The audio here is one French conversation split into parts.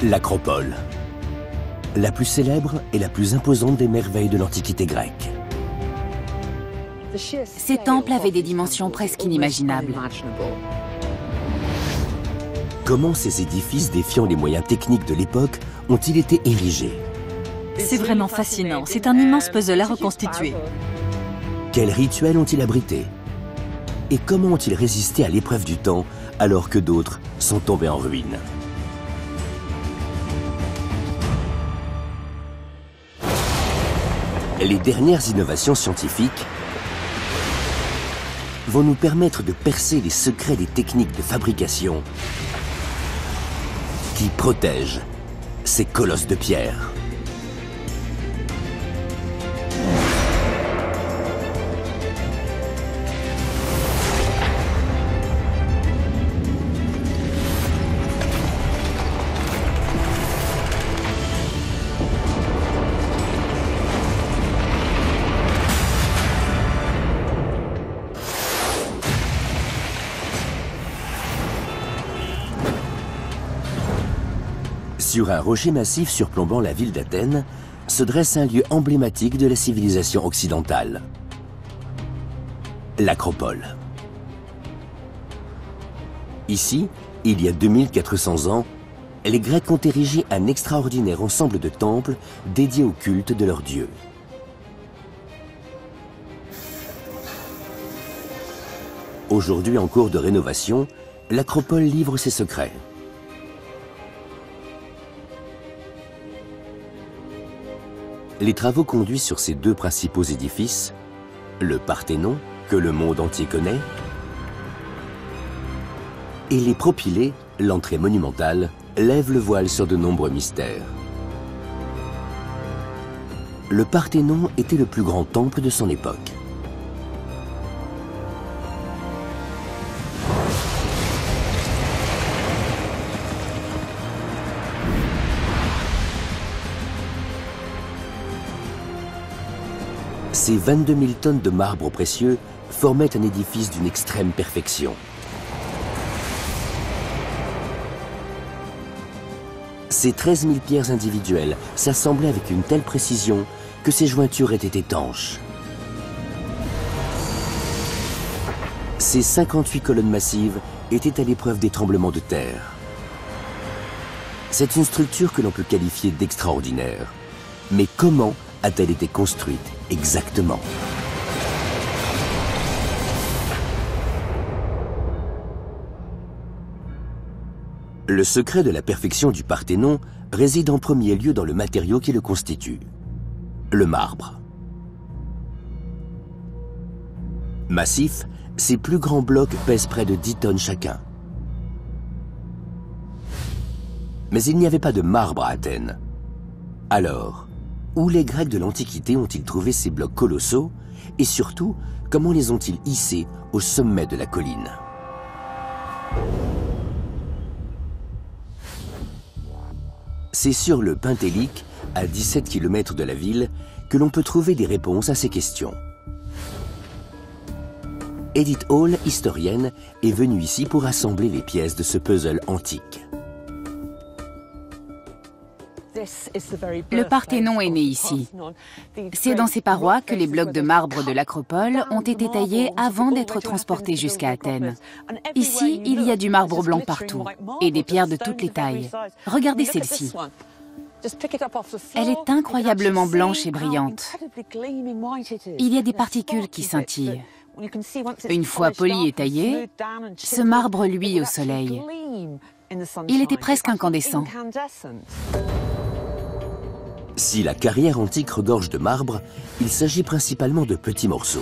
L'Acropole, la plus célèbre et la plus imposante des merveilles de l'Antiquité grecque. Ces temples avaient des dimensions presque inimaginables. Comment ces édifices défiant les moyens techniques de l'époque ont-ils été érigés? C'est vraiment fascinant, c'est un immense puzzle à reconstituer. Quels rituels ont-ils abrités? Et comment ont-ils résisté à l'épreuve du temps alors que d'autres sont tombés en ruine? Les dernières innovations scientifiques vont nous permettre de percer les secrets des techniques de fabrication qui protègent ces colosses de pierre. Sur un rocher massif surplombant la ville d'Athènes, se dresse un lieu emblématique de la civilisation occidentale. L'Acropole. Ici, il y a 2400 ans, les Grecs ont érigé un extraordinaire ensemble de temples dédiés au culte de leurs dieux. Aujourd'hui en cours de rénovation, l'Acropole livre ses secrets. Les travaux conduits sur ces deux principaux édifices, le Parthénon, que le monde entier connaît, et les Propylées, l'entrée monumentale, lèvent le voile sur de nombreux mystères. Le Parthénon était le plus grand temple de son époque. Ces 22 000 tonnes de marbre précieux formaient un édifice d'une extrême perfection. Ces 13 000 pierres individuelles s'assemblaient avec une telle précision que ces jointures étaient étanches. Ces 58 colonnes massives étaient à l'épreuve des tremblements de terre. C'est une structure que l'on peut qualifier d'extraordinaire. Mais comment a-t-elle été construite exactement? Le secret de la perfection du Parthénon réside en premier lieu dans le matériau qui le constitue, le marbre. Massif, ces plus grands blocs pèsent près de 10 tonnes chacun. Mais il n'y avait pas de marbre à Athènes. Alors, où les Grecs de l'Antiquité ont-ils trouvé ces blocs colossaux? Et surtout, comment les ont-ils hissés au sommet de la colline? C'est sur le Pentélique, à 17 km de la ville, que l'on peut trouver des réponses à ces questions. Edith Hall, historienne, est venue ici pour assembler les pièces de ce puzzle antique. Le Parthénon est né ici. C'est dans ces parois que les blocs de marbre de l'Acropole ont été taillés avant d'être transportés jusqu'à Athènes. Ici, il y a du marbre blanc partout et des pierres de toutes les tailles. Regardez celle-ci. Elle est incroyablement blanche et brillante. Il y a des particules qui scintillent. Une fois poli et taillé, ce marbre luit au soleil. Il était presque incandescent. Si la carrière antique regorge de marbre, il s'agit principalement de petits morceaux.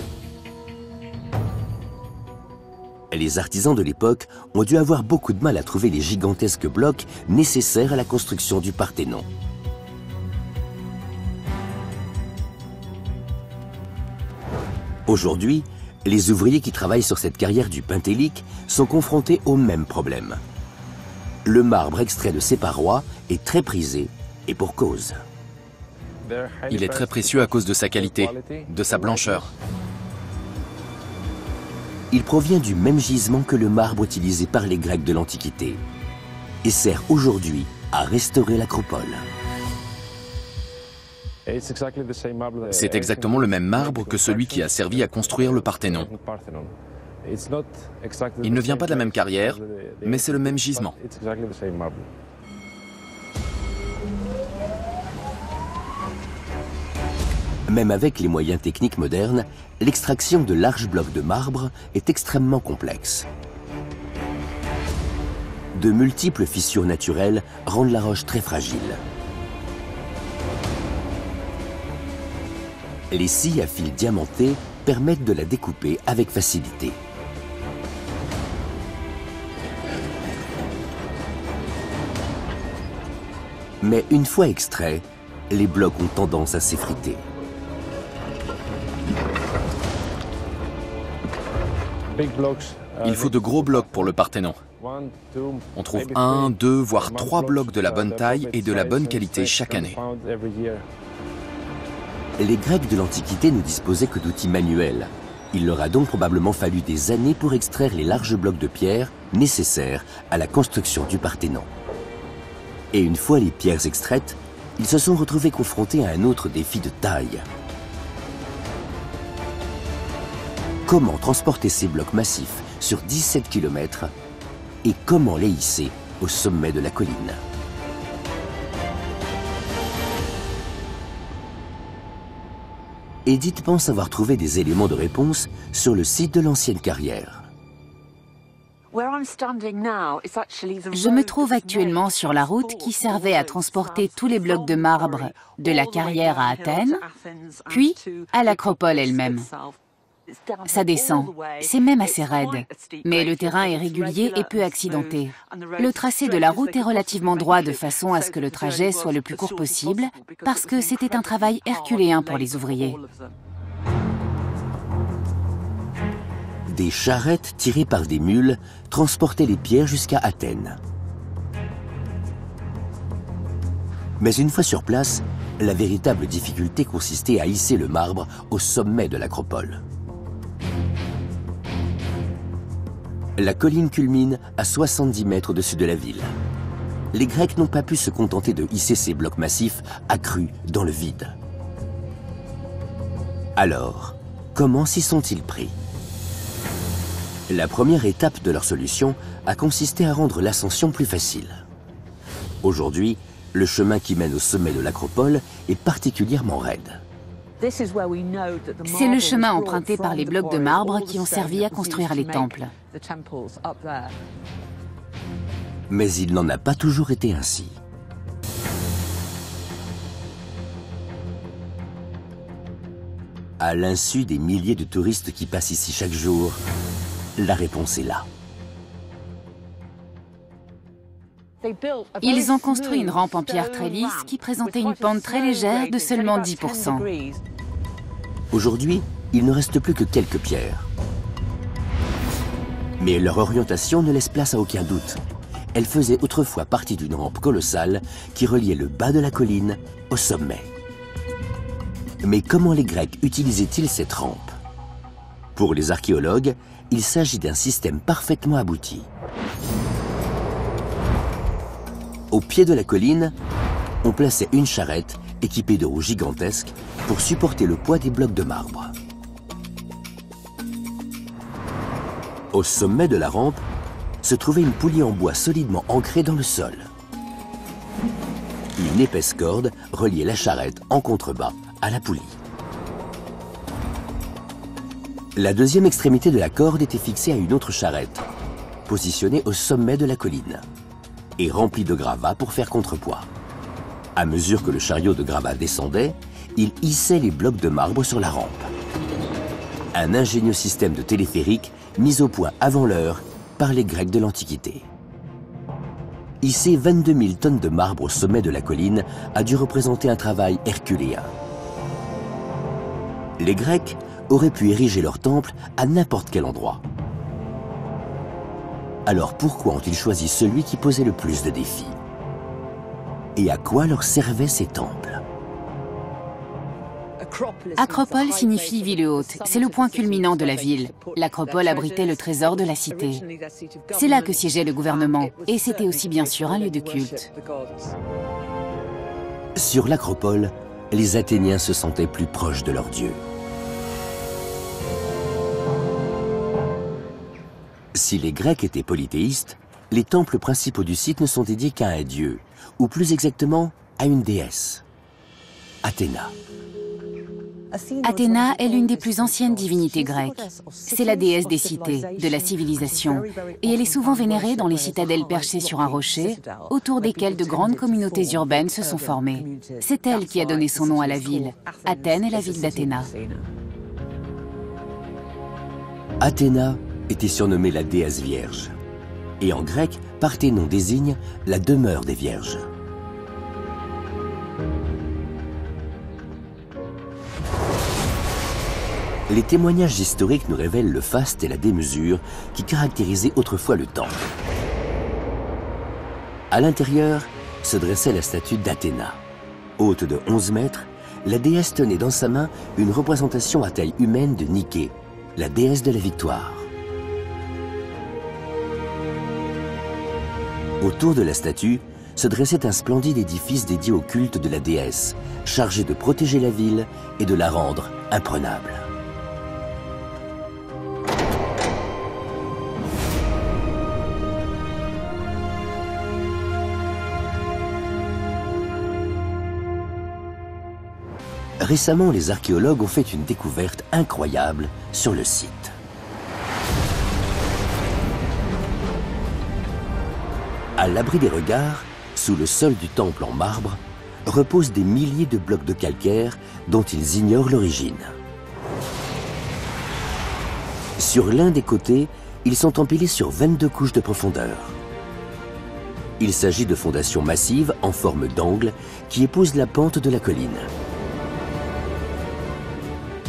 Les artisans de l'époque ont dû avoir beaucoup de mal à trouver les gigantesques blocs nécessaires à la construction du Parthénon. Aujourd'hui, les ouvriers qui travaillent sur cette carrière du Pentélique sont confrontés au même problème. Le marbre extrait de ces parois est très prisé, et pour cause. Il est très précieux à cause de sa qualité, de sa blancheur. Il provient du même gisement que le marbre utilisé par les Grecs de l'Antiquité et sert aujourd'hui à restaurer l'acropole. C'est exactement le même marbre que celui qui a servi à construire le Parthénon. Il ne vient pas de la même carrière, mais c'est le même gisement. Même avec les moyens techniques modernes, l'extraction de larges blocs de marbre est extrêmement complexe. De multiples fissures naturelles rendent la roche très fragile. Les scies à fils diamantés permettent de la découper avec facilité. Mais une fois extraits, les blocs ont tendance à s'effriter. Il faut de gros blocs pour le Parthénon. On trouve 1, 2, voire 3 blocs de la bonne taille et de la bonne qualité chaque année. Les Grecs de l'Antiquité ne disposaient que d'outils manuels. Il leur a donc probablement fallu des années pour extraire les larges blocs de pierre nécessaires à la construction du Parthénon. Et une fois les pierres extraites, ils se sont retrouvés confrontés à un autre défi de taille. Comment transporter ces blocs massifs sur 17 km et comment les hisser au sommet de la colline? Edith pense avoir trouvé des éléments de réponse sur le site de l'ancienne carrière. Je me trouve actuellement sur la route qui servait à transporter tous les blocs de marbre de la carrière à Athènes, puis à l'acropole elle-même. Ça descend, c'est même assez raide, mais le terrain est régulier et peu accidenté. Le tracé de la route est relativement droit de façon à ce que le trajet soit le plus court possible, parce que c'était un travail herculéen pour les ouvriers. Des charrettes tirées par des mules transportaient les pierres jusqu'à Athènes. Mais une fois sur place, la véritable difficulté consistait à hisser le marbre au sommet de l'acropole. La colline culmine à 70 mètres au-dessus de la ville. Les Grecs n'ont pas pu se contenter de hisser ces blocs massifs accrus dans le vide. Alors, comment s'y sont-ils pris? La première étape de leur solution a consisté à rendre l'ascension plus facile. Aujourd'hui, le chemin qui mène au sommet de l'acropole est particulièrement raide. C'est le chemin emprunté par les blocs de marbre qui ont servi à construire les temples. Mais il n'en a pas toujours été ainsi. À l'insu des milliers de touristes qui passent ici chaque jour, la réponse est là. Ils ont construit une rampe en pierre très lisse qui présentait une pente très légère de seulement 10%. Aujourd'hui, il ne reste plus que quelques pierres. Mais leur orientation ne laisse place à aucun doute. Elle faisait autrefois partie d'une rampe colossale qui reliait le bas de la colline au sommet. Mais comment les Grecs utilisaient-ils cette rampe? Pour les archéologues, il s'agit d'un système parfaitement abouti. Au pied de la colline, on plaçait une charrette équipée de roues gigantesques pour supporter le poids des blocs de marbre. Au sommet de la rampe se trouvait une poulie en bois solidement ancrée dans le sol. Une épaisse corde reliait la charrette en contrebas à la poulie. La deuxième extrémité de la corde était fixée à une autre charrette, positionnée au sommet de la colline, et remplie de gravats pour faire contrepoids. À mesure que le chariot de gravats descendait, il hissait les blocs de marbre sur la rampe. Un ingénieux système de téléphérique mis au point avant l'heure par les Grecs de l'Antiquité. Hisser 22 000 tonnes de marbre au sommet de la colline a dû représenter un travail herculéen. Les Grecs auraient pu ériger leur temple à n'importe quel endroit. Alors pourquoi ont-ils choisi celui qui posait le plus de défis? Et à quoi leur servaient ces temples? Acropole signifie ville haute. C'est le point culminant de la ville. L'acropole abritait le trésor de la cité. C'est là que siégeait le gouvernement. Et c'était aussi bien sûr un lieu de culte. Sur l'acropole, les Athéniens se sentaient plus proches de leur dieu. Si les Grecs étaient polythéistes, les temples principaux du site ne sont dédiés qu'à un dieu, ou plus exactement à une déesse, Athéna. Athéna est l'une des plus anciennes divinités grecques. C'est la déesse des cités, de la civilisation, et elle est souvent vénérée dans les citadelles perchées sur un rocher, autour desquelles de grandes communautés urbaines se sont formées. C'est elle qui a donné son nom à la ville. Athènes est la ville d'Athéna. Athéna était surnommée la déesse vierge, et en grec, Parthénon désigne la demeure des vierges. Les témoignages historiques nous révèlent le faste et la démesure qui caractérisaient autrefois le temple. À l'intérieur se dressait la statue d'Athéna. Haute de 11 mètres, la déesse tenait dans sa main une représentation à taille humaine de Niké, la déesse de la victoire. Autour de la statue se dressait un splendide édifice dédié au culte de la déesse, chargé de protéger la ville et de la rendre imprenable. Récemment, les archéologues ont fait une découverte incroyable sur le site. À l'abri des regards, sous le sol du temple en marbre, reposent des milliers de blocs de calcaire dont ils ignorent l'origine. Sur l'un des côtés, ils sont empilés sur 22 couches de profondeur. Il s'agit de fondations massives en forme d'angle qui épousent la pente de la colline.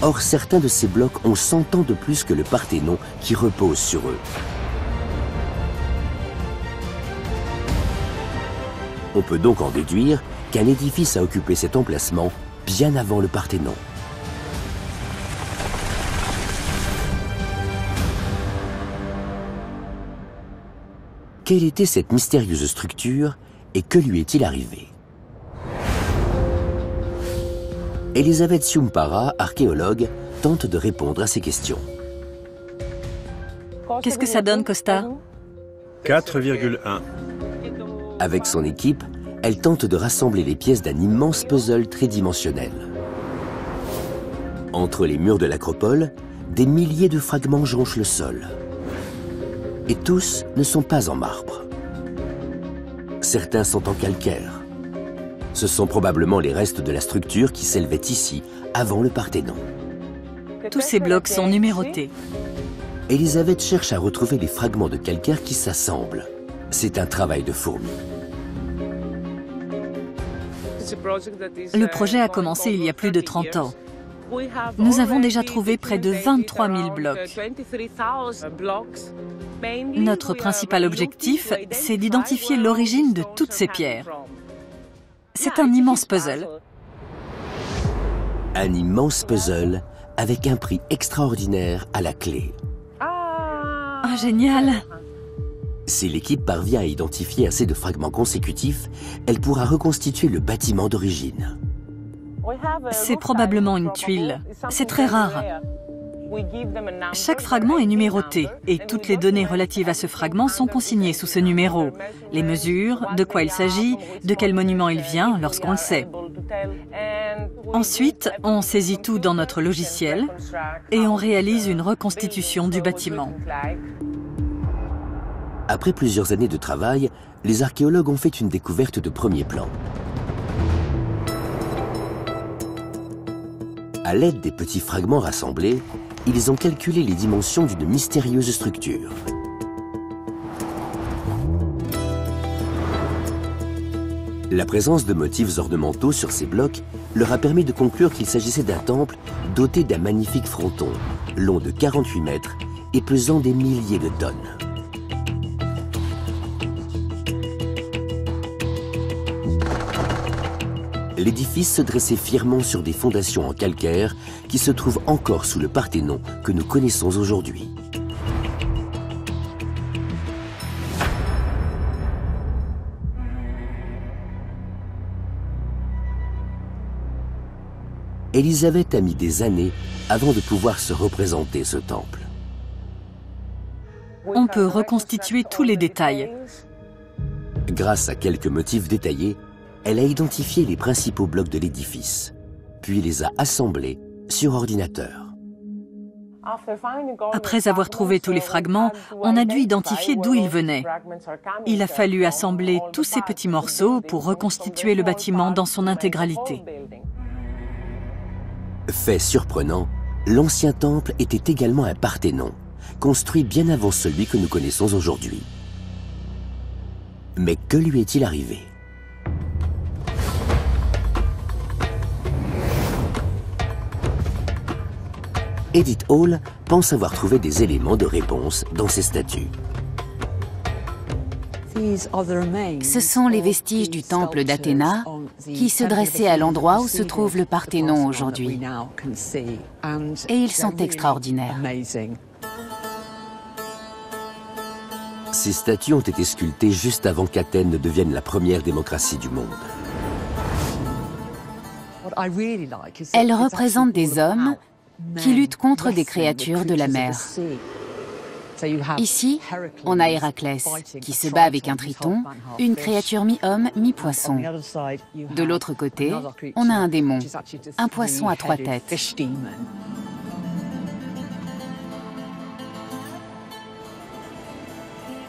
Or, certains de ces blocs ont 100 ans de plus que le Parthénon qui repose sur eux. On peut donc en déduire qu'un édifice a occupé cet emplacement bien avant le Parthénon. Quelle était cette mystérieuse structure et que lui est-il arrivé? Elisabeth Siumpara, archéologue, tente de répondre à ces questions. Qu'est-ce que ça donne, Costa? 4,1. Avec son équipe, elle tente de rassembler les pièces d'un immense puzzle tridimensionnel. Entre les murs de l'acropole, des milliers de fragments jonchent le sol. Et tous ne sont pas en marbre. Certains sont en calcaire. Ce sont probablement les restes de la structure qui s'élevait ici, avant le Parthénon. Tous ces blocs sont numérotés. Elisabeth cherche à retrouver les fragments de calcaire qui s'assemblent. C'est un travail de fourmi. Le projet a commencé il y a plus de 30 ans. Nous avons déjà trouvé près de 23 000 blocs. Notre principal objectif, c'est d'identifier l'origine de toutes ces pierres. C'est un immense puzzle. Un immense puzzle avec un prix extraordinaire à la clé. Ah, génial! Si l'équipe parvient à identifier assez de fragments consécutifs, elle pourra reconstituer le bâtiment d'origine. C'est probablement une tuile. C'est très rare. Chaque fragment est numéroté et toutes les données relatives à ce fragment sont consignées sous ce numéro. Les mesures, de quoi il s'agit, de quel monument il vient lorsqu'on le sait. Ensuite, on saisit tout dans notre logiciel et on réalise une reconstitution du bâtiment. Après plusieurs années de travail, les archéologues ont fait une découverte de premier plan. À l'aide des petits fragments rassemblés, ils ont calculé les dimensions d'une mystérieuse structure. La présence de motifs ornementaux sur ces blocs leur a permis de conclure qu'il s'agissait d'un temple doté d'un magnifique fronton, long de 48 mètres et pesant des milliers de tonnes. l'édifice se dressait fièrement sur des fondations en calcaire qui se trouvent encore sous le Parthénon que nous connaissons aujourd'hui. Élisabeth a mis des années avant de pouvoir se représenter ce temple. On peut reconstituer tous les détails. Grâce à quelques motifs détaillés, elle a identifié les principaux blocs de l'édifice, puis les a assemblés sur ordinateur. Après avoir trouvé tous les fragments, on a dû identifier d'où ils venaient. Il a fallu assembler tous ces petits morceaux pour reconstituer le bâtiment dans son intégralité. Fait surprenant, l'ancien temple était également un Parthénon, construit bien avant celui que nous connaissons aujourd'hui. Mais que lui est-il arrivé? Edith Hall pense avoir trouvé des éléments de réponse dans ces statues. Ce sont les vestiges du temple d'Athéna qui se dressaient à l'endroit où se trouve le Parthénon aujourd'hui. Et ils sont extraordinaires. Ces statues ont été sculptées juste avant qu'Athènes ne devienne la première démocratie du monde. Elles représentent des hommes qui luttent contre des créatures de la mer. Ici, on a Héraclès, qui se bat avec un triton, une créature mi-homme, mi-poisson. De l'autre côté, on a un démon, un poisson à 3 têtes.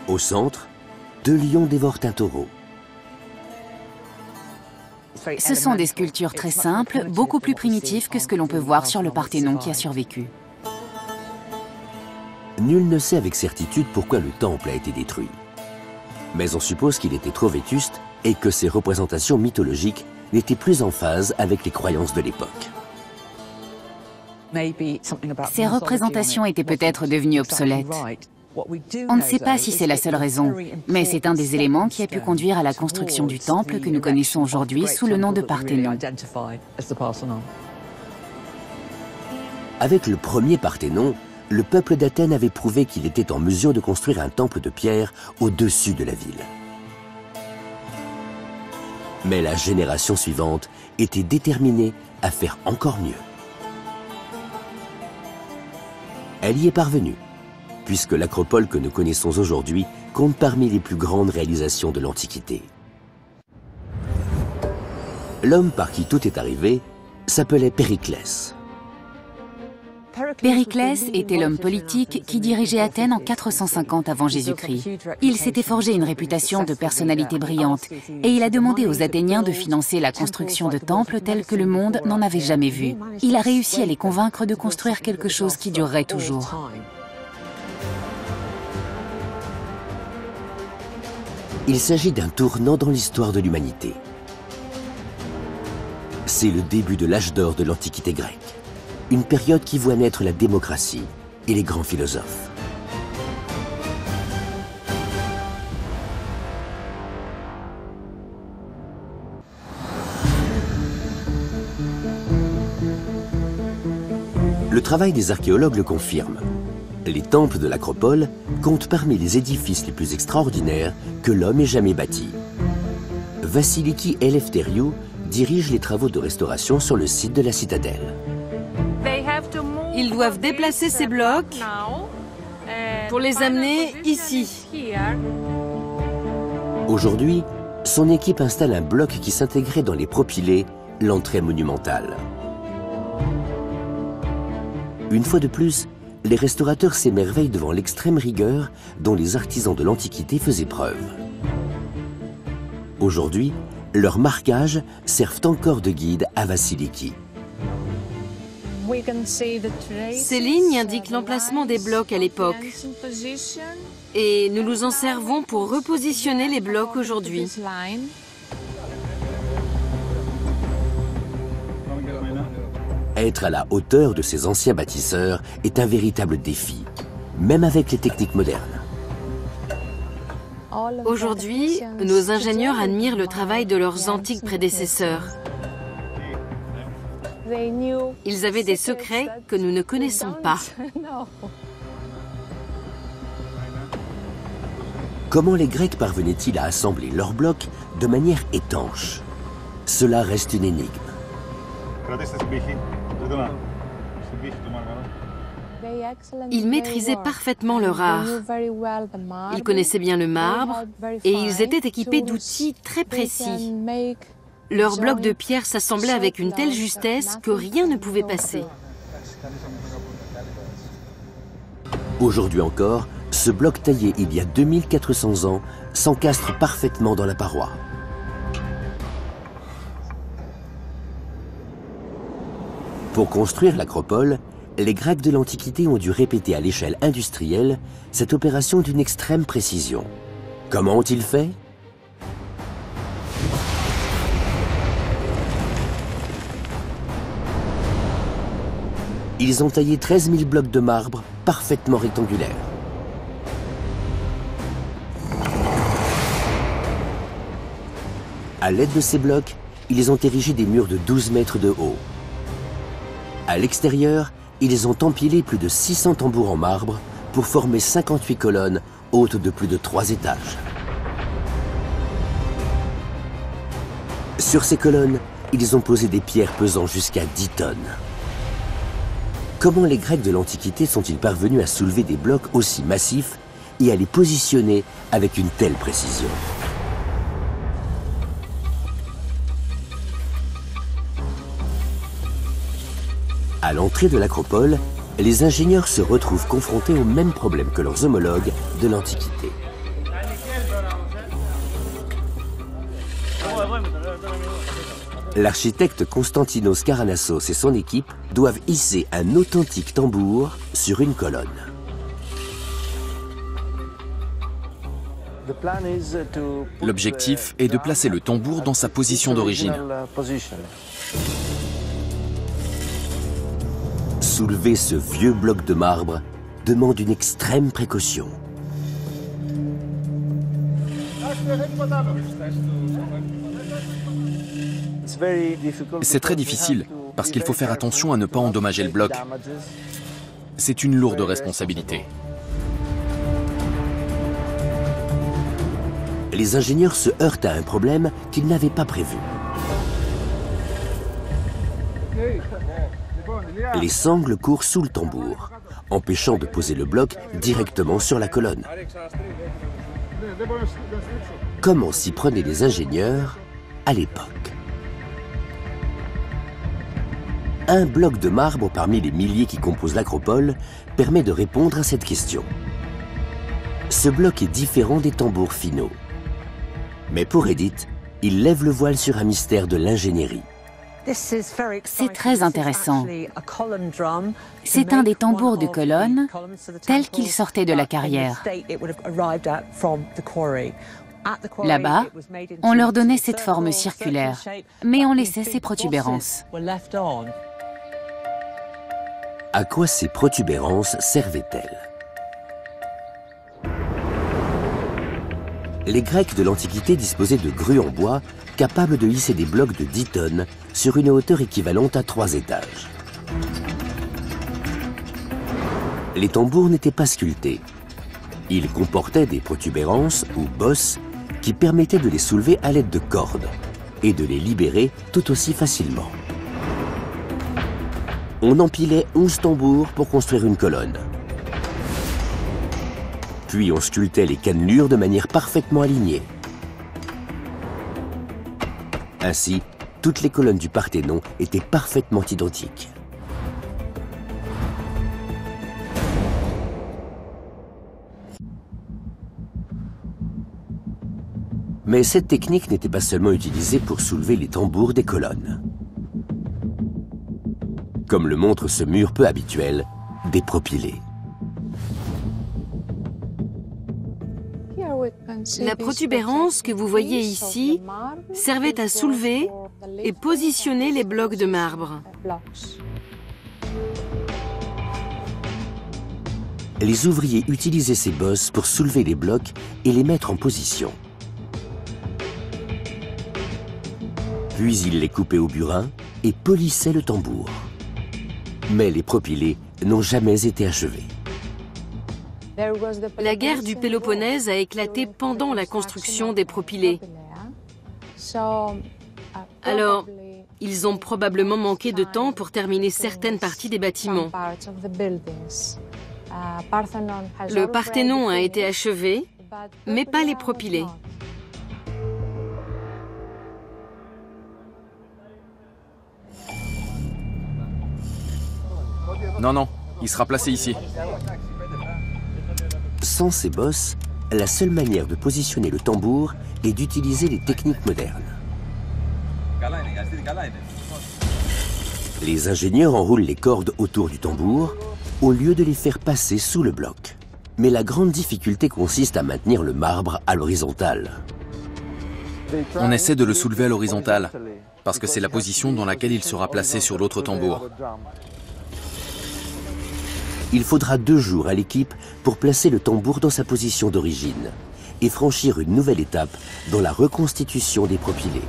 Au centre, 2 lions dévorent un taureau. Ce sont des sculptures très simples, beaucoup plus primitives que ce que l'on peut voir sur le Parthénon qui a survécu. Nul ne sait avec certitude pourquoi le temple a été détruit. Mais on suppose qu'il était trop vétuste et que ses représentations mythologiques n'étaient plus en phase avec les croyances de l'époque. Ces représentations étaient peut-être devenues obsolètes. On ne sait pas si c'est la seule raison, mais c'est un des éléments qui a pu conduire à la construction du temple que nous connaissons aujourd'hui sous le nom de Parthénon. Avec le premier Parthénon, le peuple d'Athènes avait prouvé qu'il était en mesure de construire un temple de pierre au-dessus de la ville. Mais la génération suivante était déterminée à faire encore mieux. Elle y est parvenue, puisque l'acropole que nous connaissons aujourd'hui compte parmi les plus grandes réalisations de l'Antiquité. L'homme par qui tout est arrivé s'appelait Périclès. Périclès était l'homme politique qui dirigeait Athènes en 450 avant Jésus-Christ. Il s'était forgé une réputation de personnalité brillante et il a demandé aux Athéniens de financer la construction de temples tels que le monde n'en avait jamais vu. Il a réussi à les convaincre de construire quelque chose qui durerait toujours. Il s'agit d'un tournant dans l'histoire de l'humanité. C'est le début de l'âge d'or de l'Antiquité grecque. Une période qui voit naître la démocratie et les grands philosophes. Le travail des archéologues le confirme. Les temples de l'acropole comptent parmi les édifices les plus extraordinaires que l'homme ait jamais bâtis. Vassiliki Eleftheriou dirige les travaux de restauration sur le site de la citadelle. Ils doivent déplacer ces blocs pour les amener ici. Aujourd'hui, son équipe installe un bloc qui s'intégrait dans les propylées, l'entrée monumentale. Une fois de plus, les restaurateurs s'émerveillent devant l'extrême rigueur dont les artisans de l'Antiquité faisaient preuve. Aujourd'hui, leurs marquages servent encore de guide à Vassiliki. Ces lignes indiquent l'emplacement des blocs à l'époque. Et nous nous en servons pour repositionner les blocs aujourd'hui. Être à la hauteur de ces anciens bâtisseurs est un véritable défi, même avec les techniques modernes. Aujourd'hui, nos ingénieurs admirent le travail de leurs antiques prédécesseurs. Ils avaient des secrets que nous ne connaissons pas. Comment les Grecs parvenaient-ils à assembler leurs blocs de manière étanche? Cela reste une énigme. Ils maîtrisaient parfaitement leur art. Ils connaissaient bien le marbre et ils étaient équipés d'outils très précis. Leurs blocs de pierre s'assemblaient avec une telle justesse que rien ne pouvait passer. Aujourd'hui encore, ce bloc taillé il y a 2400 ans s'encastre parfaitement dans la paroi. Pour construire l'acropole, les Grecs de l'Antiquité ont dû répéter à l'échelle industrielle cette opération d'une extrême précision. Comment ont-ils fait? Ils ont taillé 13 000 blocs de marbre parfaitement rectangulaires. À l'aide de ces blocs, ils ont érigé des murs de 12 mètres de haut. À l'extérieur, ils ont empilé plus de 600 tambours en marbre pour former 58 colonnes hautes de plus de 3 étages. Sur ces colonnes, ils ont posé des pierres pesant jusqu'à 10 tonnes. Comment les Grecs de l'Antiquité sont-ils parvenus à soulever des blocs aussi massifs et à les positionner avec une telle précision? À l'entrée de l'acropole, les ingénieurs se retrouvent confrontés au même problème que leurs homologues de l'Antiquité. L'architecte Konstantinos Karanassos et son équipe doivent hisser un authentique tambour sur une colonne. L'objectif est de placer le tambour dans sa position d'origine. Soulever ce vieux bloc de marbre demande une extrême précaution. C'est très difficile parce qu'il faut faire attention à ne pas endommager le bloc. C'est une lourde responsabilité. Les ingénieurs se heurtent à un problème qu'ils n'avaient pas prévu. Les sangles courent sous le tambour, empêchant de poser le bloc directement sur la colonne. Comment s'y prenaient les ingénieurs à l'époque? Un bloc de marbre parmi les milliers qui composent l'acropole permet de répondre à cette question. Ce bloc est différent des tambours finaux. Mais pour Edith, il lève le voile sur un mystère de l'ingénierie. C'est très intéressant. C'est un des tambours de colonne tel qu'il sortait de la carrière. Là-bas, on leur donnait cette forme circulaire, mais on laissait ces protubérances. À quoi ces protubérances servaient-elles? Les Grecs de l'Antiquité disposaient de grues en bois capables de hisser des blocs de 10 tonnes sur une hauteur équivalente à 3 étages. Les tambours n'étaient pas sculptés. Ils comportaient des protubérances ou bosses qui permettaient de les soulever à l'aide de cordes et de les libérer tout aussi facilement. On empilait 11 tambours pour construire une colonne. Puis on sculptait les cannelures de manière parfaitement alignée. Ainsi, toutes les colonnes du Parthénon étaient parfaitement identiques. Mais cette technique n'était pas seulement utilisée pour soulever les tambours des colonnes. Comme le montre ce mur peu habituel, des propylées. La protubérance que vous voyez ici servait à soulever et positionner les blocs de marbre. Les ouvriers utilisaient ces bosses pour soulever les blocs et les mettre en position. Puis ils les coupaient au burin et polissaient le tambour. Mais les propylées n'ont jamais été achevés. La guerre du Péloponnèse a éclaté pendant la construction des propylées. Alors, ils ont probablement manqué de temps pour terminer certaines parties des bâtiments. Le Parthénon a été achevé, mais pas les propylées. Non, non, il sera placé ici. Sans ces bosses, la seule manière de positionner le tambour est d'utiliser les techniques modernes. Les ingénieurs enroulent les cordes autour du tambour au lieu de les faire passer sous le bloc. Mais la grande difficulté consiste à maintenir le marbre à l'horizontale. On essaie de le soulever à l'horizontale, parce que c'est la position dans laquelle il sera placé sur l'autre tambour. Il faudra 2 jours à l'équipe pour placer le tambour dans sa position d'origine et franchir une nouvelle étape dans la reconstitution des propylées.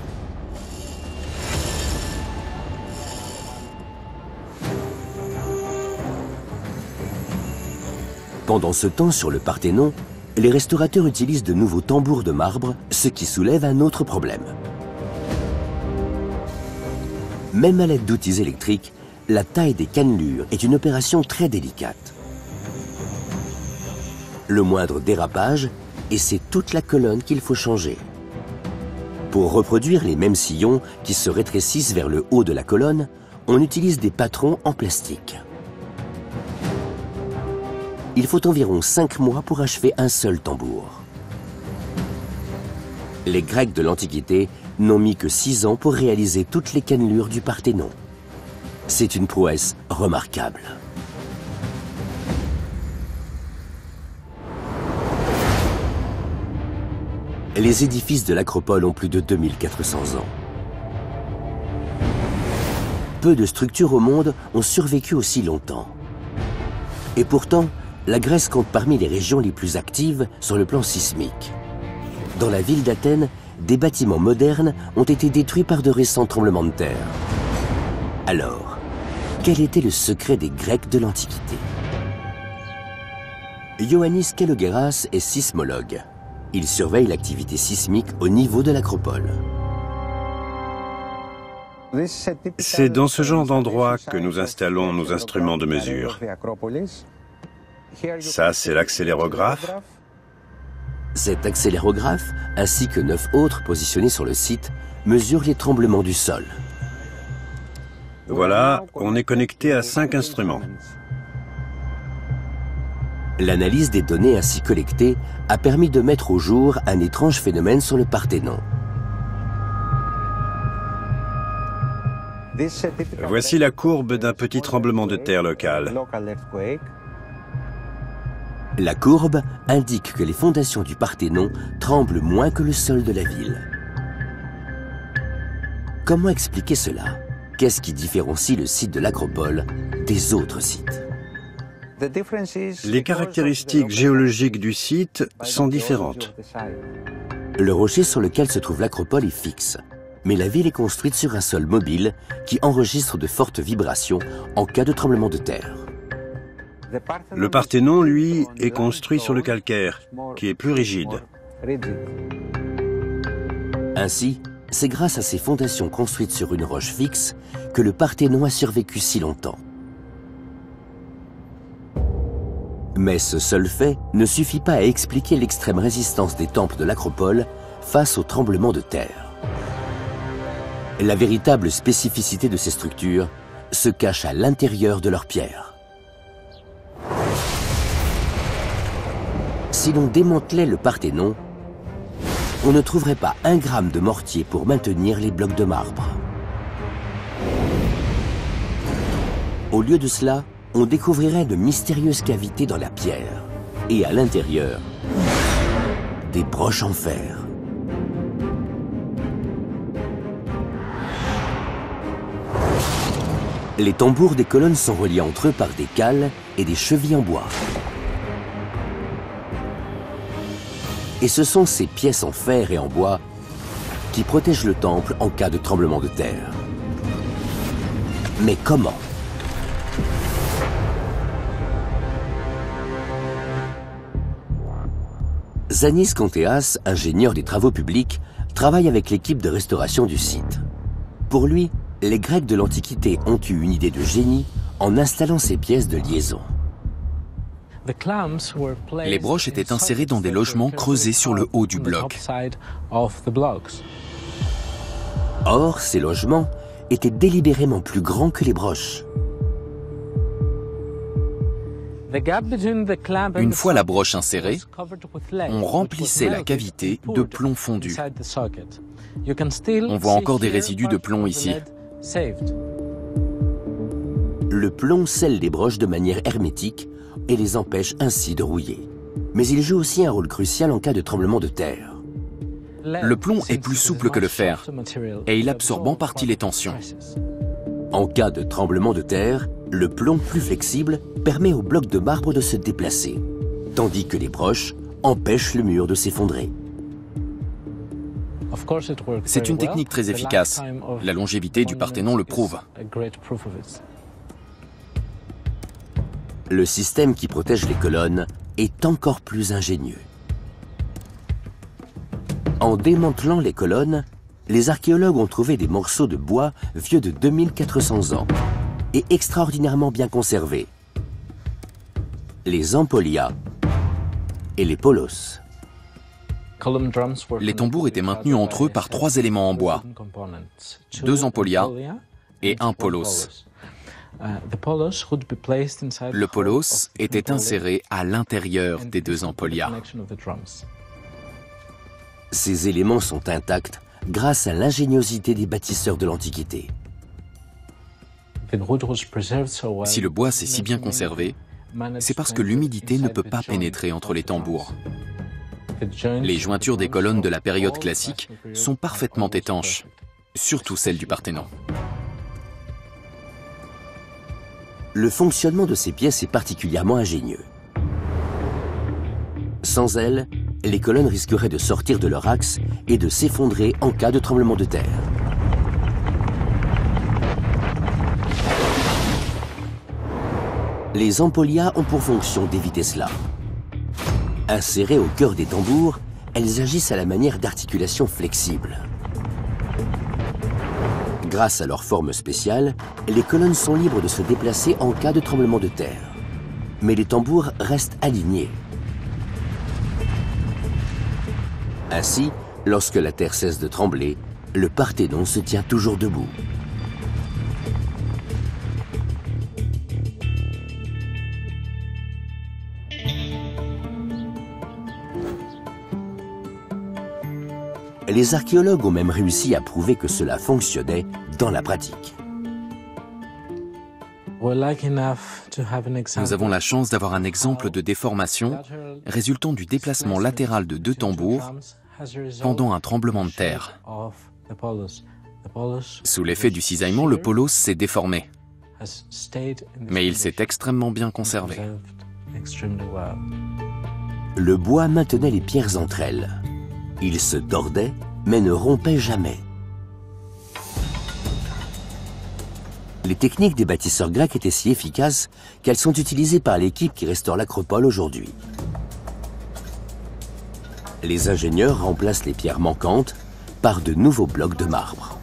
Pendant ce temps, sur le Parthénon, les restaurateurs utilisent de nouveaux tambours de marbre, ce qui soulève un autre problème. Même à l'aide d'outils électriques, la taille des cannelures est une opération très délicate. Le moindre dérapage, et c'est toute la colonne qu'il faut changer. Pour reproduire les mêmes sillons qui se rétrécissent vers le haut de la colonne, on utilise des patrons en plastique. Il faut environ 5 mois pour achever un seul tambour. Les Grecs de l'Antiquité n'ont mis que 6 ans pour réaliser toutes les cannelures du Parthénon. C'est une prouesse remarquable. Les édifices de l'Acropole ont plus de 2400 ans. Peu de structures au monde ont survécu aussi longtemps. Et pourtant, la Grèce compte parmi les régions les plus actives sur le plan sismique. Dans la ville d'Athènes, des bâtiments modernes ont été détruits par de récents tremblements de terre. Alors, quel était le secret des Grecs de l'Antiquité? Ioannis Kalogeras est sismologue. Il surveille l'activité sismique au niveau de l'Acropole. C'est dans ce genre d'endroit que nous installons nos instruments de mesure. Ça, c'est l'accélérographe. Cet accélérographe, ainsi que 9 autres positionnés sur le site, mesure les tremblements du sol. Voilà, on est connecté à 5 instruments. L'analyse des données ainsi collectées a permis de mettre au jour un étrange phénomène sur le Parthénon. Voici la courbe d'un petit tremblement de terre local. La courbe indique que les fondations du Parthénon tremblent moins que le sol de la ville. Comment expliquer cela? Qu'est-ce qui différencie le site de l'Acropole des autres sites? Les caractéristiques géologiques du site sont différentes. Le rocher sur lequel se trouve l'Acropole est fixe, mais la ville est construite sur un sol mobile qui enregistre de fortes vibrations en cas de tremblement de terre. Le Parthénon, lui, est construit sur le calcaire, qui est plus rigide. Ainsi, c'est grâce à ces fondations construites sur une roche fixe que le Parthénon a survécu si longtemps. Mais ce seul fait ne suffit pas à expliquer l'extrême résistance des temples de l'Acropole face aux tremblements de terre. La véritable spécificité de ces structures se cache à l'intérieur de leurs pierres. Si l'on démantelait le Parthénon, on ne trouverait pas 1 gramme de mortier pour maintenir les blocs de marbre. Au lieu de cela, on découvrirait de mystérieuses cavités dans la pierre et à l'intérieur, des broches en fer. Les tambours des colonnes sont reliés entre eux par des cales et des chevilles en bois. Et ce sont ces pièces en fer et en bois qui protègent le temple en cas de tremblement de terre. Mais comment? Zanis Konteas, ingénieur des travaux publics, travaille avec l'équipe de restauration du site. Pour lui, les Grecs de l'Antiquité ont eu une idée de génie en installant ces pièces de liaison. Les broches étaient insérées dans des logements creusés sur le haut du bloc. Or, ces logements étaient délibérément plus grands que les broches. Une fois la broche insérée, on remplissait la cavité de plomb fondu. On voit encore des résidus de plomb ici. Le plomb scelle les broches de manière hermétique et les empêche ainsi de rouiller. Mais il joue aussi un rôle crucial en cas de tremblement de terre. Le plomb est plus souple que le fer et il absorbe en partie les tensions. En cas de tremblement de terre, le plomb plus flexible permet aux blocs de marbre de se déplacer, tandis que les broches empêchent le mur de s'effondrer. C'est une technique très efficace. La longévité du Parthénon le prouve. Le système qui protège les colonnes est encore plus ingénieux. En démantelant les colonnes, les archéologues ont trouvé des morceaux de bois vieux de 2400 ans et extraordinairement bien conservés. Les empolias et les polos. Les tambours étaient maintenus entre eux par 3 éléments en bois, 2 empolias et un polos. Le polos était inséré à l'intérieur des 2 empolias. Ces éléments sont intacts grâce à l'ingéniosité des bâtisseurs de l'Antiquité. Si le bois s'est si bien conservé, c'est parce que l'humidité ne peut pas pénétrer entre les tambours. Les jointures des colonnes de la période classique sont parfaitement étanches, surtout celles du Parthénon. Le fonctionnement de ces pièces est particulièrement ingénieux. Sans elles, les colonnes risqueraient de sortir de leur axe et de s'effondrer en cas de tremblement de terre. Les empolias ont pour fonction d'éviter cela. Insérées au cœur des tambours, elles agissent à la manière d'articulations flexibles. Grâce à leur forme spéciale, les colonnes sont libres de se déplacer en cas de tremblement de terre. Mais les tambours restent alignés. Ainsi, lorsque la terre cesse de trembler, le Parthénon se tient toujours debout. Les archéologues ont même réussi à prouver que cela fonctionnait dans la pratique. Nous avons la chance d'avoir un exemple de déformation résultant du déplacement latéral de 2 tambours pendant un tremblement de terre. Sous l'effet du cisaillement, le polos s'est déformé, mais il s'est extrêmement bien conservé. Le bois maintenait les pierres entre elles. Il se tordait, mais ne rompait jamais. Les techniques des bâtisseurs grecs étaient si efficaces qu'elles sont utilisées par l'équipe qui restaure l'acropole aujourd'hui. Les ingénieurs remplacent les pierres manquantes par de nouveaux blocs de marbre.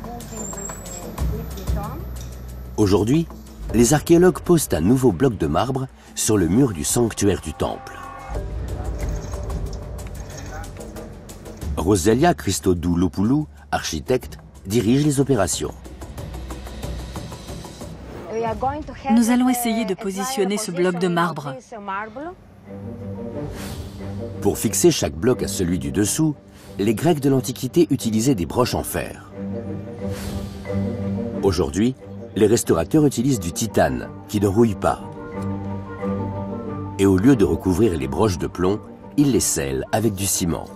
Aujourd'hui, les archéologues posent un nouveau bloc de marbre sur le mur du sanctuaire du temple. Roselia Christodoulopoulou, architecte, dirige les opérations. Nous allons essayer de positionner ce bloc de marbre. Pour fixer chaque bloc à celui du dessous, les Grecs de l'Antiquité utilisaient des broches en fer. Aujourd'hui, les restaurateurs utilisent du titane, qui ne rouille pas. Et au lieu de recouvrir les broches de plomb, ils les scellent avec du ciment.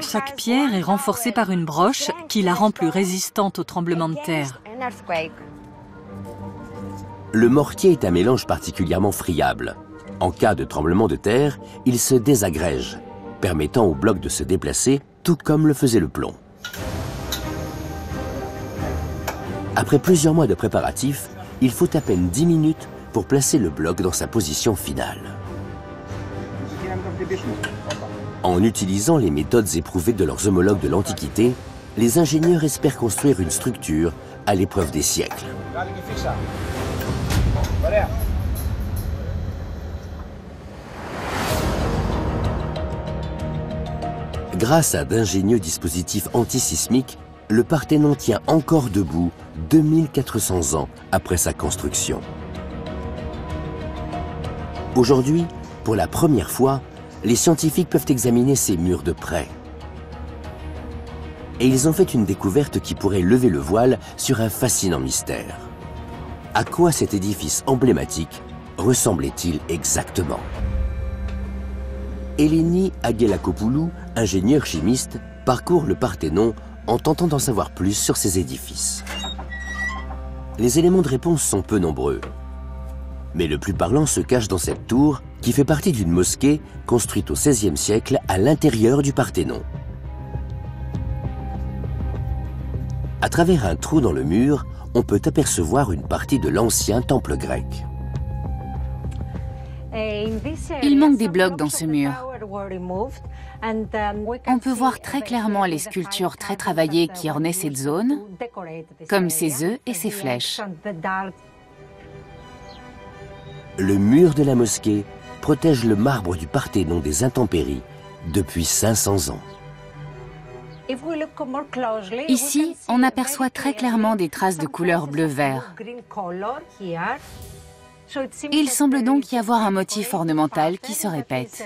Chaque pierre est renforcée par une broche qui la rend plus résistante au tremblement de terre. Le mortier est un mélange particulièrement friable. En cas de tremblement de terre, il se désagrège, permettant au bloc de se déplacer, tout comme le faisait le plomb. Après plusieurs mois de préparatifs, il faut à peine 10 minutes pour placer le bloc dans sa position finale. En utilisant les méthodes éprouvées de leurs homologues de l'Antiquité, les ingénieurs espèrent construire une structure à l'épreuve des siècles. Grâce à d'ingénieux dispositifs antisismiques, le Parthénon tient encore debout 2400 ans après sa construction. Aujourd'hui, pour la première fois, les scientifiques peuvent examiner ces murs de près. Et ils ont fait une découverte qui pourrait lever le voile sur un fascinant mystère. À quoi cet édifice emblématique ressemblait-il exactement? Eleni Agelakopoulou, ingénieur chimiste, parcourt le Parthénon en tentant d'en savoir plus sur ces édifices. Les éléments de réponse sont peu nombreux. Mais le plus parlant se cache dans cette tour qui fait partie d'une mosquée construite au XVIe siècle à l'intérieur du Parthénon. À travers un trou dans le mur, on peut apercevoir une partie de l'ancien temple grec. Il manque des blocs dans ce mur. On peut voir très clairement les sculptures très travaillées qui ornaient cette zone, comme ces œufs et ces flèches. Le mur de la mosquée protège le marbre du Parthénon des intempéries depuis 500 ans. Ici, on aperçoit très clairement des traces de couleur bleu-vert. Il semble donc y avoir un motif ornemental qui se répète.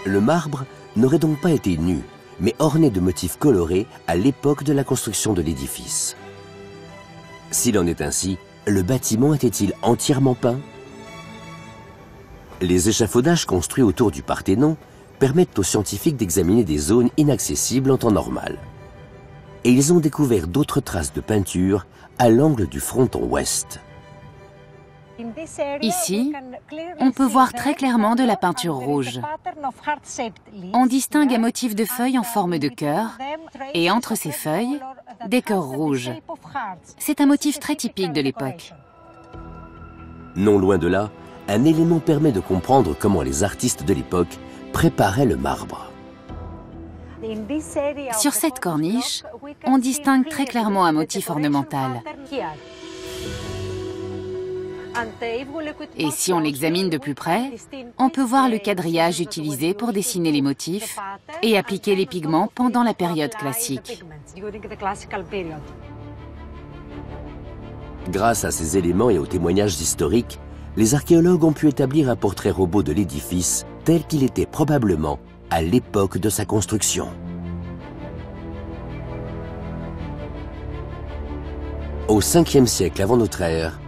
Le marbre n'aurait donc pas été nu, mais orné de motifs colorés à l'époque de la construction de l'édifice. S'il en est ainsi, le bâtiment était-il entièrement peint? Les échafaudages construits autour du Parthénon permettent aux scientifiques d'examiner des zones inaccessibles en temps normal. Et ils ont découvert d'autres traces de peinture à l'angle du fronton ouest. Ici, on peut voir très clairement de la peinture rouge. On distingue un motif de feuilles en forme de cœur et entre ces feuilles, des cœurs rouges. C'est un motif très typique de l'époque. Non loin de là, un élément permet de comprendre comment les artistes de l'époque préparaient le marbre. Sur cette corniche, on distingue très clairement un motif ornemental. Et si on l'examine de plus près, on peut voir le quadrillage utilisé pour dessiner les motifs et appliquer les pigments pendant la période classique. Grâce à ces éléments et aux témoignages historiques, les archéologues ont pu établir un portrait robot de l'édifice tel qu'il était probablement à l'époque de sa construction. Au 5e siècle avant notre ère,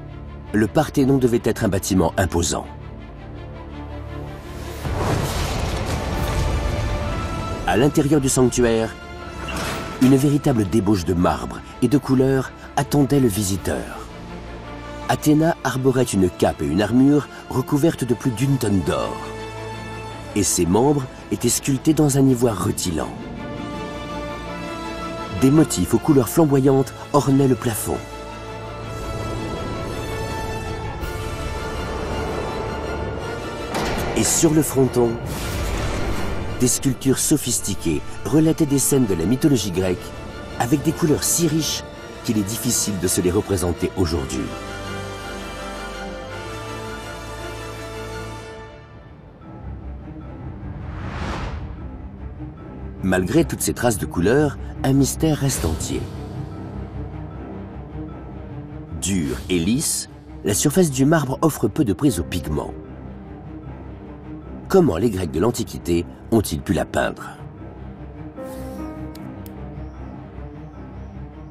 le Parthénon devait être un bâtiment imposant. À l'intérieur du sanctuaire, une véritable débauche de marbre et de couleurs attendait le visiteur. Athéna arborait une cape et une armure recouvertes de plus d'1 tonne d'or. Et ses membres étaient sculptés dans un ivoire rutilant. Des motifs aux couleurs flamboyantes ornaient le plafond. Et sur le fronton, des sculptures sophistiquées relataient des scènes de la mythologie grecque avec des couleurs si riches qu'il est difficile de se les représenter aujourd'hui. Malgré toutes ces traces de couleurs, un mystère reste entier. Dure et lisse, la surface du marbre offre peu de prise aux pigments. Comment les Grecs de l'Antiquité ont-ils pu la peindre?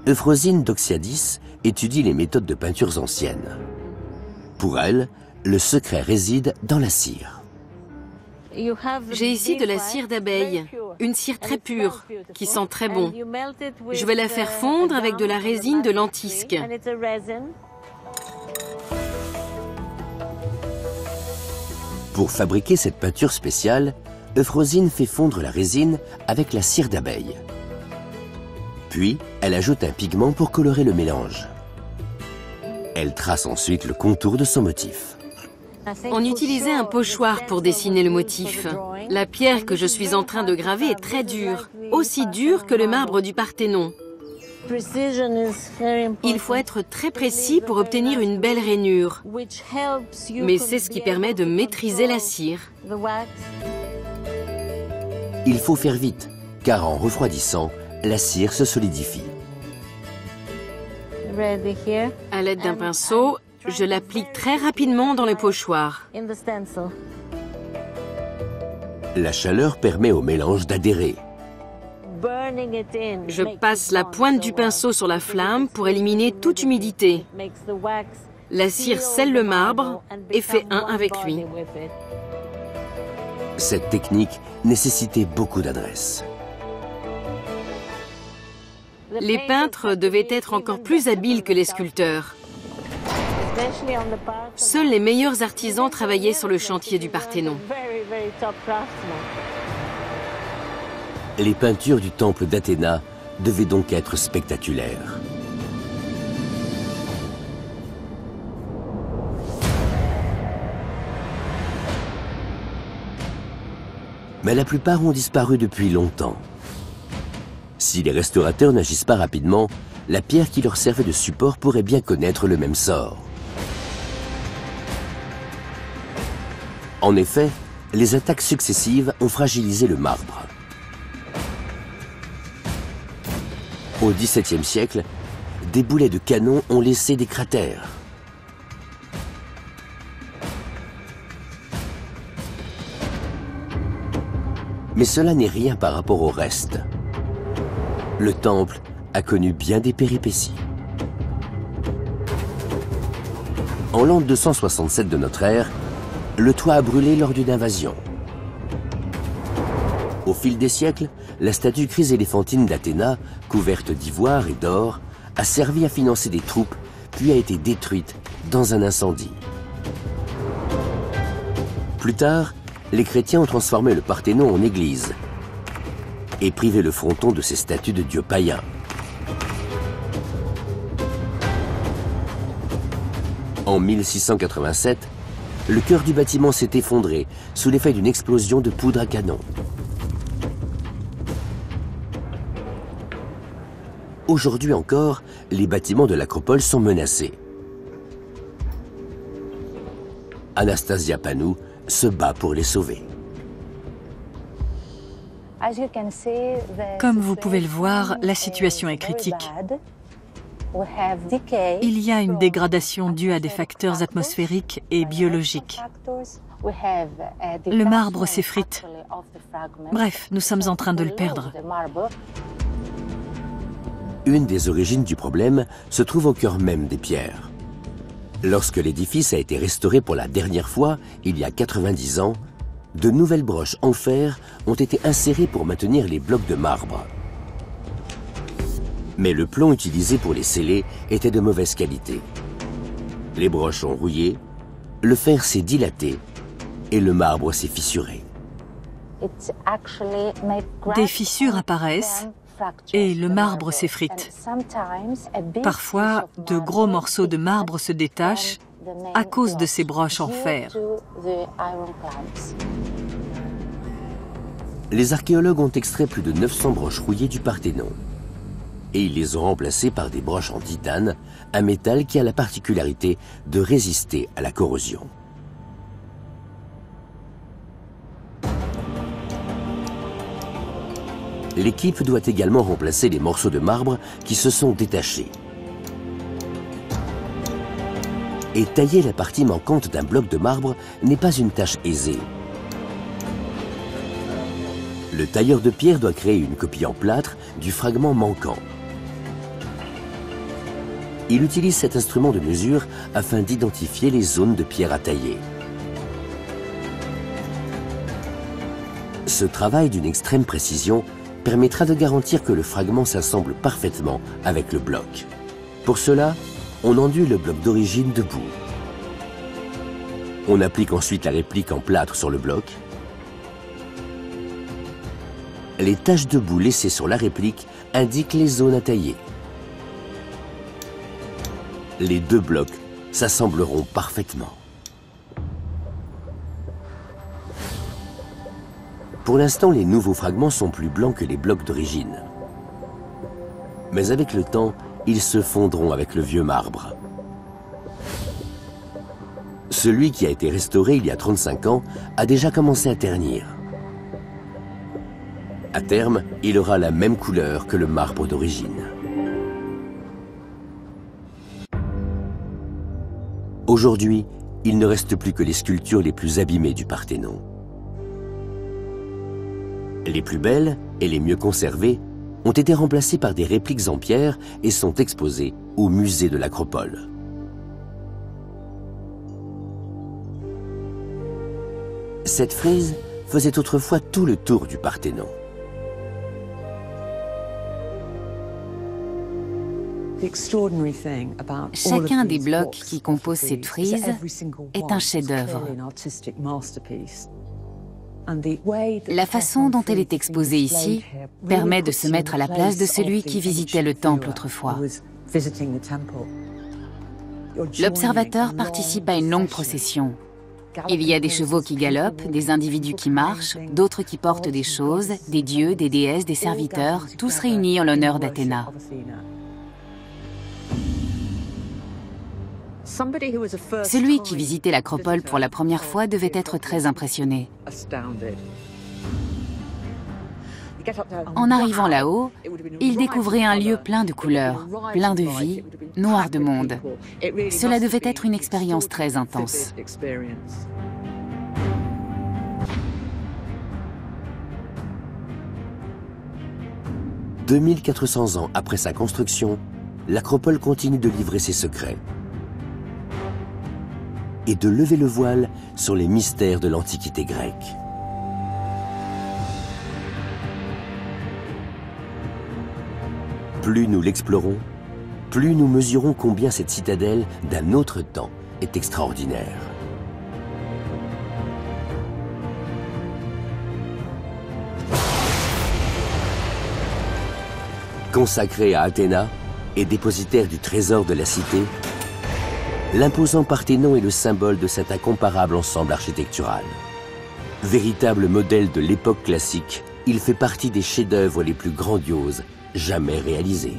Euphrosine d'Oxiadis étudie les méthodes de peintures anciennes. Pour elle, le secret réside dans la cire. J'ai ici de la cire d'abeille, une cire très pure, qui sent très bon. Je vais la faire fondre avec de la résine de lentisque. Pour fabriquer cette peinture spéciale, Euphrosine fait fondre la résine avec la cire d'abeille. Puis, elle ajoute un pigment pour colorer le mélange. Elle trace ensuite le contour de son motif. On utilisait un pochoir pour dessiner le motif. La pierre que je suis en train de graver est très dure, aussi dure que le marbre du Parthénon. Il faut être très précis pour obtenir une belle rainure, mais c'est ce qui permet de maîtriser la cire. Il faut faire vite, car en refroidissant, la cire se solidifie. À l'aide d'un pinceau, je l'applique très rapidement dans le pochoir. La chaleur permet au mélange d'adhérer. Je passe la pointe du pinceau sur la flamme pour éliminer toute humidité. La cire scelle le marbre et fait un avec lui. Cette technique nécessitait beaucoup d'adresse. Les peintres devaient être encore plus habiles que les sculpteurs. Seuls les meilleurs artisans travaillaient sur le chantier du Parthénon. Les peintures du temple d'Athéna devaient donc être spectaculaires. Mais la plupart ont disparu depuis longtemps. Si les restaurateurs n'agissent pas rapidement, la pierre qui leur servait de support pourrait bien connaître le même sort. En effet, les attaques successives ont fragilisé le marbre. Au XVIIe siècle, des boulets de canon ont laissé des cratères. Mais cela n'est rien par rapport au reste. Le temple a connu bien des péripéties. En l'an 267 de notre ère, le toit a brûlé lors d'une invasion. Au fil des siècles, la statue chryséléphantine d'Athéna, couverte d'ivoire et d'or, a servi à financer des troupes, puis a été détruite dans un incendie. Plus tard, les chrétiens ont transformé le Parthénon en église et privé le fronton de ses statues de dieux païens. En 1687, le cœur du bâtiment s'est effondré sous l'effet d'une explosion de poudre à canon. Aujourd'hui encore, les bâtiments de l'acropole sont menacés. Anastasia Panou se bat pour les sauver. Comme vous pouvez le voir, la situation est critique. Il y a une dégradation due à des facteurs atmosphériques et biologiques. Le marbre s'effrite. Bref, nous sommes en train de le perdre. Une des origines du problème se trouve au cœur même des pierres. Lorsque l'édifice a été restauré pour la dernière fois, il y a 90 ans, de nouvelles broches en fer ont été insérées pour maintenir les blocs de marbre. Mais le plomb utilisé pour les sceller était de mauvaise qualité. Les broches ont rouillé, le fer s'est dilaté et le marbre s'est fissuré. Des fissures apparaissent et le marbre s'effrite. Parfois, de gros morceaux de marbre se détachent à cause de ces broches en fer. Les archéologues ont extrait plus de 900 broches rouillées du Parthénon. Et ils les ont remplacées par des broches en titane, un métal qui a la particularité de résister à la corrosion. L'équipe doit également remplacer les morceaux de marbre qui se sont détachés. Et tailler la partie manquante d'un bloc de marbre n'est pas une tâche aisée. Le tailleur de pierre doit créer une copie en plâtre du fragment manquant. Il utilise cet instrument de mesure afin d'identifier les zones de pierre à tailler. Ce travail d'une extrême précision permettra de garantir que le fragment s'assemble parfaitement avec le bloc. Pour cela, on enduit le bloc d'origine debout. On applique ensuite la réplique en plâtre sur le bloc. Les taches de boue laissées sur la réplique indiquent les zones à tailler. Les deux blocs s'assembleront parfaitement. Pour l'instant, les nouveaux fragments sont plus blancs que les blocs d'origine. Mais avec le temps, ils se fondront avec le vieux marbre. Celui qui a été restauré il y a 35 ans a déjà commencé à ternir. À terme, il aura la même couleur que le marbre d'origine. Aujourd'hui, il ne reste plus que les sculptures les plus abîmées du Parthénon. Les plus belles et les mieux conservées ont été remplacées par des répliques en pierre et sont exposées au musée de l'Acropole. Cette frise faisait autrefois tout le tour du Parthénon. Chacun des blocs qui composent cette frise est un chef-d'œuvre. La façon dont elle est exposée ici permet de se mettre à la place de celui qui visitait le temple autrefois. L'observateur participe à une longue procession. Il y a des chevaux qui galopent, des individus qui marchent, d'autres qui portent des choses, des dieux, des déesses, des serviteurs, tous réunis en l'honneur d'Athéna. Celui qui visitait l'Acropole pour la première fois devait être très impressionné. En arrivant là-haut, il découvrait un lieu plein de couleurs, plein de vie, noir de monde. Cela devait être une expérience très intense. « 2400 ans après sa construction, l'Acropole continue de livrer ses secrets et de lever le voile sur les mystères de l'Antiquité grecque. Plus nous l'explorons, plus nous mesurons combien cette citadelle d'un autre temps est extraordinaire. Consacrée à Athéna et dépositaire du trésor de la cité, l'imposant Parthénon est le symbole de cet incomparable ensemble architectural. Véritable modèle de l'époque classique, il fait partie des chefs-d'œuvre les plus grandioses jamais réalisés.